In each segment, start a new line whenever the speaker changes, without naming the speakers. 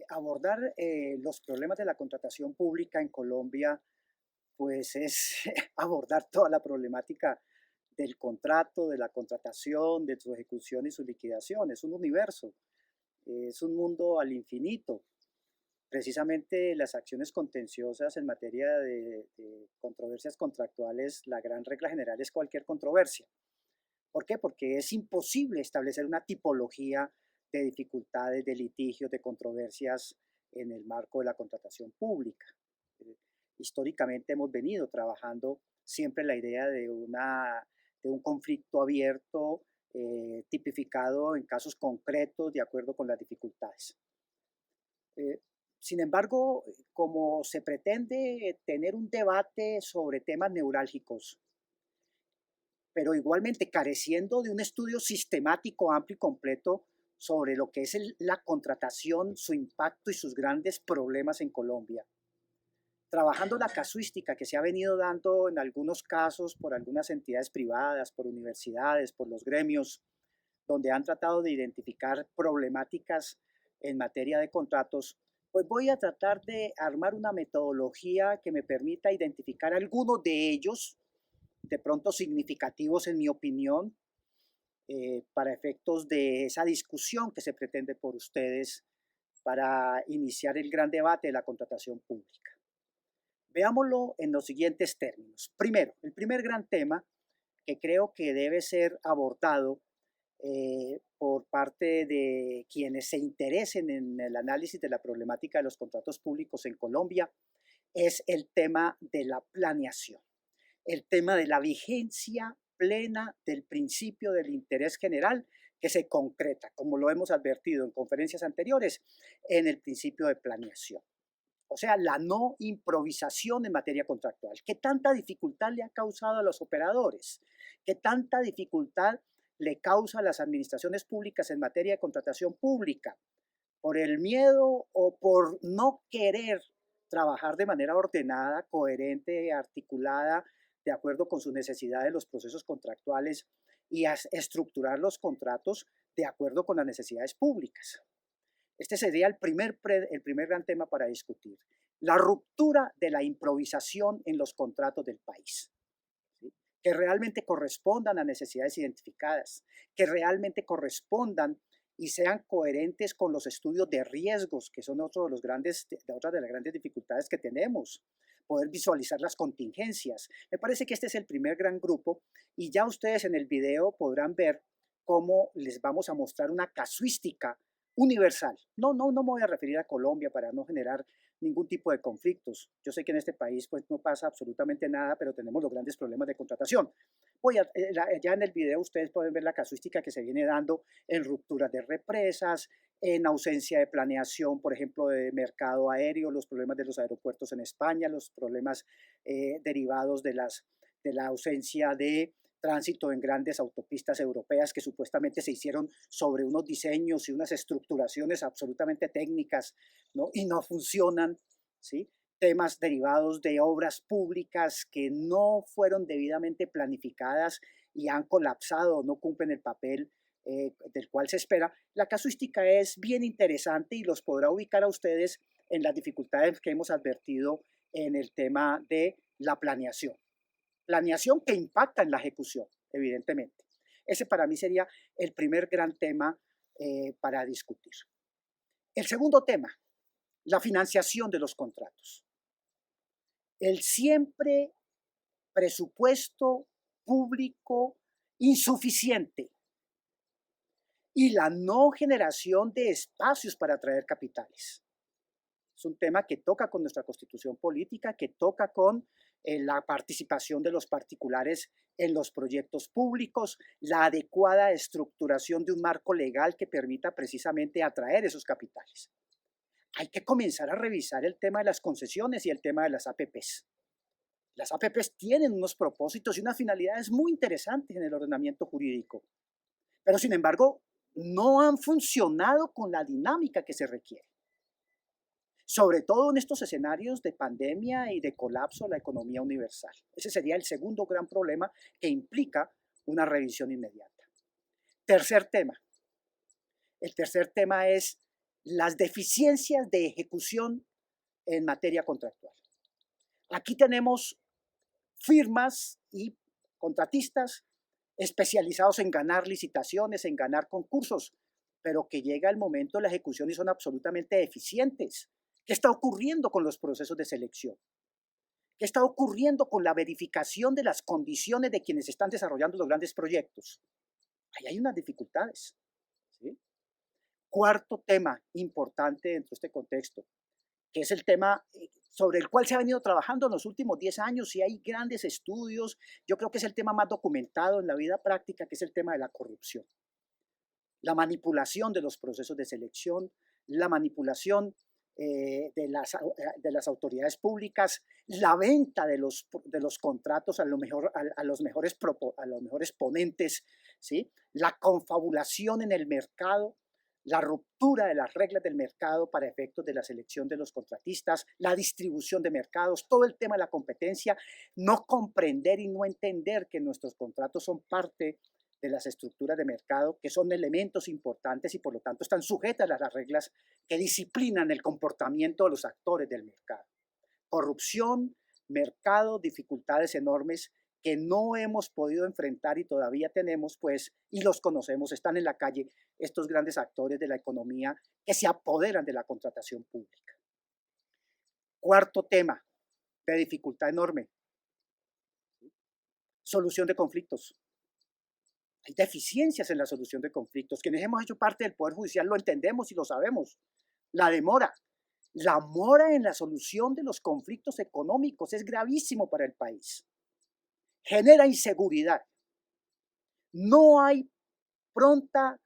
Abordar los problemas de la contratación pública en Colombia, pues es abordar toda la problemática del contrato, de la contratación, de su ejecución y su liquidación. Es un universo, es un mundo al infinito. Precisamente las acciones contenciosas en materia de controversias contractuales, la gran regla general es cualquier controversia. ¿Por qué? Porque es imposible establecer una tipología de dificultades, de litigios, de controversias en el marco de la contratación pública. Eh, Históricamente hemos venido trabajando siempre la idea de un conflicto abierto, tipificado en casos concretos de acuerdo con las dificultades. Eh, Sin embargo, como se pretende tener un debate sobre temas neurálgicos, pero igualmente careciendo de un estudio sistemático, amplio y completo sobre lo que es la contratación, su impacto y sus grandes problemas en Colombia. Trabajando la casuística que se ha venido dando en algunos casos por algunas entidades privadas, por universidades, por los gremios, donde han tratado de identificar problemáticas en materia de contratos, pues voy a tratar de armar una metodología que me permita identificar algunos de ellos, de pronto significativos en mi opinión, para efectos de esa discusión que se pretende por ustedes para iniciar el gran debate de la contratación pública. Veámoslo en los siguientes términos. Primero, el primer gran tema que creo que debe ser abordado por parte de quienes se interesen en el análisis de la problemática de los contratos públicos en Colombia es el tema de la planeación, el tema de la vigencia plena del principio del interés general que se concreta, como lo hemos advertido en conferencias anteriores, en el principio de planeación. O sea, la no improvisación en materia contractual. ¿Qué tanta dificultad le ha causado a los operadores? ¿Qué tanta dificultad le causa a las administraciones públicas en materia de contratación pública? ¿Por el miedo o por no querer trabajar de manera ordenada, coherente, articulada, de acuerdo con sus necesidades, los procesos contractuales y a estructurar los contratos de acuerdo con las necesidades públicas? Este sería el primer gran tema para discutir. La ruptura de la improvisación en los contratos del país. ¿Sí? Que realmente correspondan a necesidades identificadas, que realmente correspondan y sean coherentes con los estudios de riesgos, que son otra de las grandes dificultades que tenemos, poder visualizar las contingencias. Me parece que este es el primer gran grupo y ya ustedes en el video podrán ver cómo les vamos a mostrar una casuística universal. No me voy a referir a Colombia para no generar ningún tipo de conflictos. Yo sé que en este país pues no pasa absolutamente nada, pero tenemos los grandes problemas de contratación. Ya en el video ustedes pueden ver la casuística que se viene dando en rupturas de represas, en ausencia de planeación, por ejemplo, de mercado aéreo, los problemas de los aeropuertos en España, los problemas derivados de la ausencia de tránsito en grandes autopistas europeas que supuestamente se hicieron sobre unos diseños y unas estructuraciones absolutamente técnicas, ¿no? Y no funcionan, ¿sí? Temas derivados de obras públicas que no fueron debidamente planificadas y han colapsado, no cumplen el papel del cual se espera. La casuística es bien interesante y los podrá ubicar a ustedes en las dificultades que hemos advertido en el tema de la planeación. Planeación que impacta en la ejecución, evidentemente. Ese para mí sería el primer gran tema para discutir. El segundo tema, la financiación de los contratos. El siempre presupuesto público insuficiente y la no generación de espacios para atraer capitales. Es un tema que toca con nuestra constitución política, que toca con la participación de los particulares en los proyectos públicos, la adecuada estructuración de un marco legal que permita precisamente atraer esos capitales. Hay que comenzar a revisar el tema de las concesiones y el tema de las APPs. Las APPs tienen unos propósitos y unas finalidades muy interesantes en el ordenamiento jurídico, pero sin embargo no han funcionado con la dinámica que se requiere, sobre todo en estos escenarios de pandemia y de colapso de la economía universal. Ese sería el segundo gran problema que implica una revisión inmediata. Tercer tema. El tercer tema es las deficiencias de ejecución en materia contractual. Aquí tenemos firmas y contratistas especializados en ganar licitaciones, en ganar concursos, pero que llega el momento de la ejecución y son absolutamente deficientes. ¿Qué está ocurriendo con los procesos de selección? ¿Qué está ocurriendo con la verificación de las condiciones de quienes están desarrollando los grandes proyectos? Ahí hay unas dificultades, ¿sí? Cuarto tema importante dentro de este contexto, que es el tema sobre el cual se ha venido trabajando en los últimos 10 años y hay grandes estudios. Yo creo que es el tema más documentado en la vida práctica, que es el tema de la corrupción. La manipulación de los procesos de selección, la manipulación de las autoridades públicas, la venta de los contratos a, a los mejores ponentes, ¿sí? La confabulación en el mercado, la ruptura de las reglas del mercado para efectos de la selección de los contratistas, la distribución de mercados, todo el tema de la competencia, no comprender y no entender que nuestros contratos son parte de las estructuras de mercado, que son elementos importantes y por lo tanto están sujetas a las reglas que disciplinan el comportamiento de los actores del mercado. Corrupción, mercado, dificultades enormes que no hemos podido enfrentar y todavía tenemos, pues, y los conocemos, están en la calle estos grandes actores de la economía que se apoderan de la contratación pública. Cuarto tema de dificultad enorme, solución de conflictos. Hay deficiencias en la solución de conflictos. Quienes hemos hecho parte del Poder Judicial lo entendemos y lo sabemos. La demora. La mora en la solución de los conflictos económicos es gravísimo para el país. Genera inseguridad. No hay pronta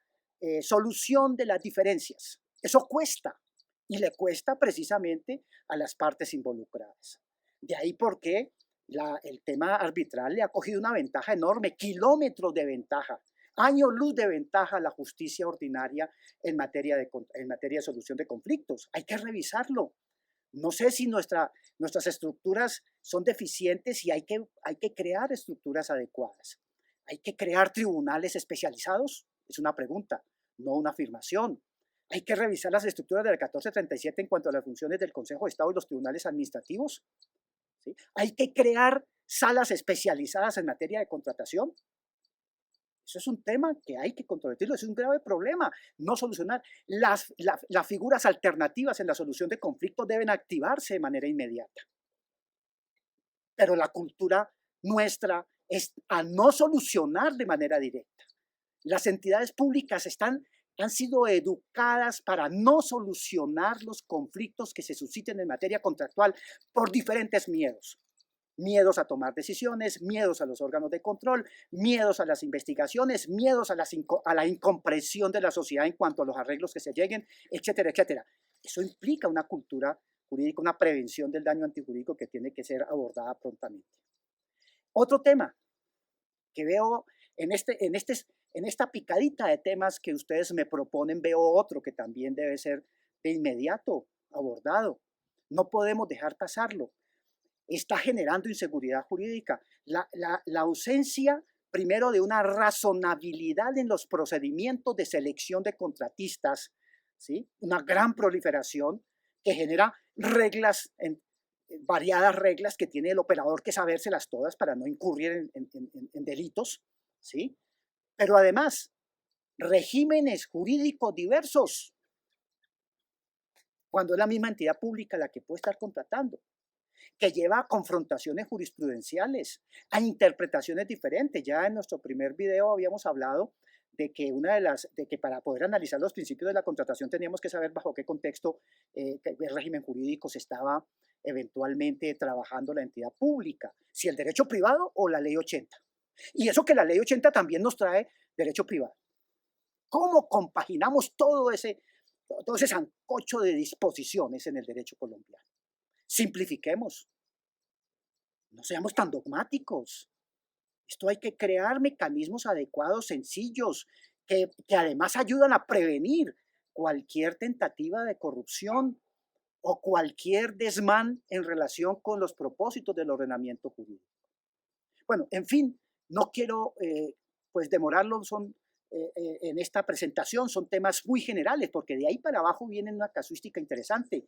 solución de las diferencias. Eso cuesta y le cuesta precisamente a las partes involucradas. De ahí por qué el tema arbitral le ha cogido una ventaja enorme, kilómetros de ventaja, años luz de ventaja a la justicia ordinaria en materia de solución de conflictos. Hay que revisarlo. No sé si nuestras estructuras son deficientes y hay que crear estructuras adecuadas. Hay que crear tribunales especializados, es una pregunta, no una afirmación. Hay que revisar las estructuras de la 1437 en cuanto a las funciones del Consejo de Estado y los tribunales administrativos. ¿Sí? Hay que crear salas especializadas en materia de contratación. Eso es un tema que hay que controvertirlo, es un grave problema, no solucionar. Las figuras alternativas en la solución de conflictos deben activarse de manera inmediata. Pero la cultura nuestra es a no solucionar de manera directa. Las entidades públicas han sido educadas para no solucionar los conflictos que se susciten en materia contractual por diferentes miedos. Miedos a tomar decisiones, miedos a los órganos de control, miedos a las investigaciones, miedos a la incomprensión de la sociedad en cuanto a los arreglos que se lleguen, etcétera, etcétera. Eso implica una cultura jurídica, una prevención del daño antijurídico que tiene que ser abordada prontamente. Otro tema que veo en esta picadita de temas que ustedes me proponen, veo otro que también debe ser de inmediato abordado. No podemos dejar pasarlo. Está generando inseguridad jurídica. La ausencia, primero, de una razonabilidad en los procedimientos de selección de contratistas, ¿sí? Una gran proliferación que genera variadas reglas que tiene el operador que sabérselas todas para no incurrir en delitos, ¿sí? Pero además, regímenes jurídicos diversos, cuando es la misma entidad pública la que puede estar contratando, que lleva a confrontaciones jurisprudenciales, a interpretaciones diferentes. Ya en nuestro primer video habíamos hablado de que para poder analizar los principios de la contratación teníamos que saber bajo qué contexto el régimen jurídico se estaba eventualmente trabajando la entidad pública, si el derecho privado o la ley 80. Y eso que la ley 80 también nos trae derecho privado. ¿Cómo compaginamos todo ese sancocho de disposiciones en el derecho colombiano? Simplifiquemos, no seamos tan dogmáticos. Esto hay que crear mecanismos adecuados, sencillos, que además ayudan a prevenir cualquier tentativa de corrupción o cualquier desmán en relación con los propósitos del ordenamiento jurídico. Bueno, en fin, no quiero pues demorarlo, son en esta presentación son temas muy generales, porque de ahí para abajo viene una casuística interesante.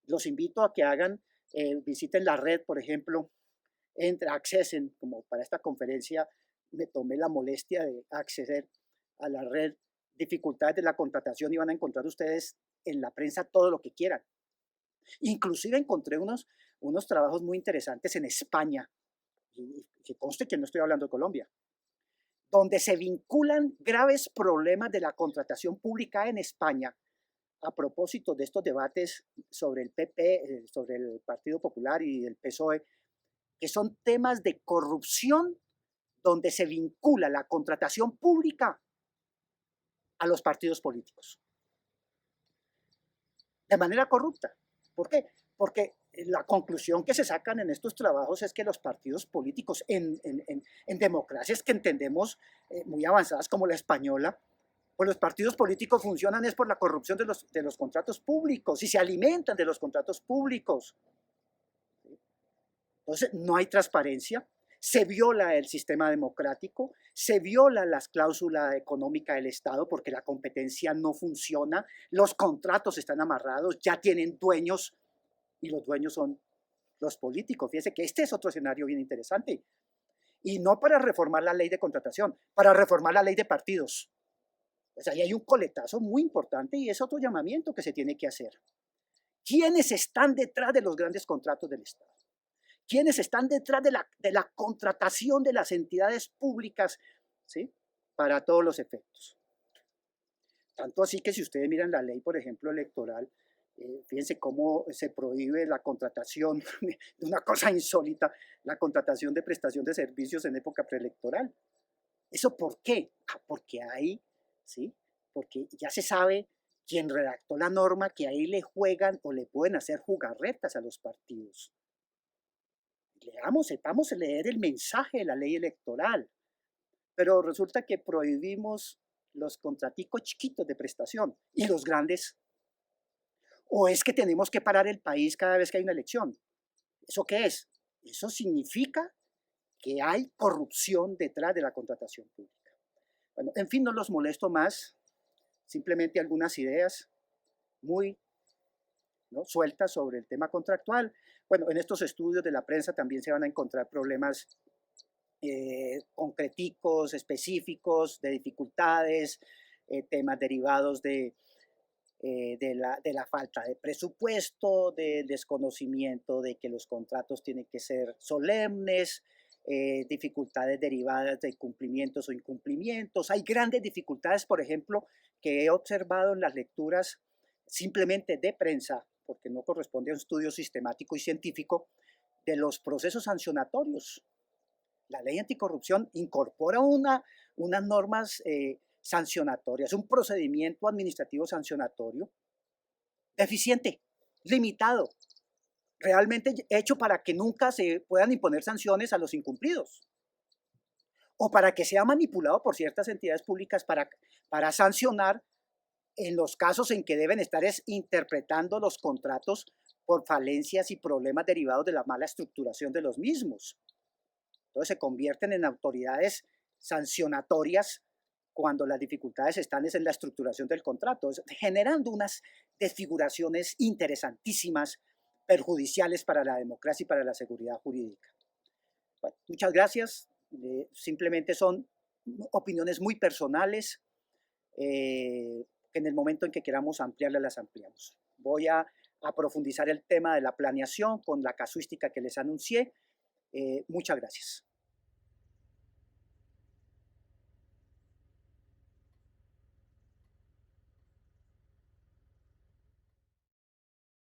Los invito a que visiten la red, por ejemplo, accesen, como para esta conferencia me tomé la molestia de acceder a la red dificultades de la contratación y van a encontrar ustedes en la prensa todo lo que quieran. Inclusive encontré unos trabajos muy interesantes en España, y que conste que no estoy hablando de Colombia, donde se vinculan graves problemas de la contratación pública en España a propósito de estos debates sobre el PP, sobre el Partido Popular y el PSOE, que son temas de corrupción donde se vincula la contratación pública a los partidos políticos de manera corrupta. ¿Por qué? Porque la conclusión que se sacan en estos trabajos es que los partidos políticos en democracias que entendemos muy avanzadas como la española, pues los partidos políticos funcionan es por la corrupción de los contratos públicos y se alimentan de los contratos públicos. Entonces, no hay transparencia, se viola el sistema democrático, se viola las cláusulas económicas del Estado porque la competencia no funciona, los contratos están amarrados, ya tienen dueños y los dueños son los políticos. Fíjense que este es otro escenario bien interesante. Y no para reformar la ley de contratación, para reformar la ley de partidos. O sea, ahí hay un coletazo muy importante y es otro llamamiento que se tiene que hacer. ¿Quiénes están detrás de los grandes contratos del Estado? ¿Quiénes están detrás de la contratación de las entidades públicas? ¿Sí? Para todos los efectos. Tanto así que si ustedes miran la ley, por ejemplo, electoral, fíjense cómo se prohíbe la contratación de una cosa insólita, la contratación de prestación de servicios en época preelectoral. ¿Eso por qué? Porque ahí, ¿sí? Porque ya se sabe quién redactó la norma, que ahí le juegan o le pueden hacer jugarretas a los partidos. Leamos, sepamos leer el mensaje de la ley electoral, pero resulta que prohibimos los contraticos chiquitos de prestación y los grandes. ¿O es que tenemos que parar el país cada vez que hay una elección? ¿Eso qué es? Eso significa que hay corrupción detrás de la contratación pública. Bueno, en fin, no los molesto más, simplemente algunas ideas muy, ¿no?, sueltas sobre el tema contractual. Bueno, en estos estudios de la prensa también se van a encontrar problemas concreticos, específicos, de dificultades, temas derivados de la falta de presupuesto, del desconocimiento de que los contratos tienen que ser solemnes, dificultades derivadas de cumplimientos o incumplimientos. Hay grandes dificultades, por ejemplo, que he observado en las lecturas simplemente de prensa, porque no corresponde a un estudio sistemático y científico, de los procesos sancionatorios. La ley anticorrupción incorpora unas normas sancionatorias, un procedimiento administrativo sancionatorio deficiente, limitado, realmente hecho para que nunca se puedan imponer sanciones a los incumplidos o para que sea manipulado por ciertas entidades públicas para sancionar en los casos en que deben estar interpretando los contratos por falencias y problemas derivados de la mala estructuración de los mismos. Entonces se convierten en autoridades sancionatorias cuando las dificultades están en la estructuración del contrato, generando unas desfiguraciones interesantísimas, perjudiciales para la democracia y para la seguridad jurídica. Bueno, muchas gracias. Simplemente son opiniones muy personales que en el momento en que queramos ampliarlas, las ampliamos. Voy a profundizar el tema de la planeación con la casuística que les anuncié. Muchas gracias.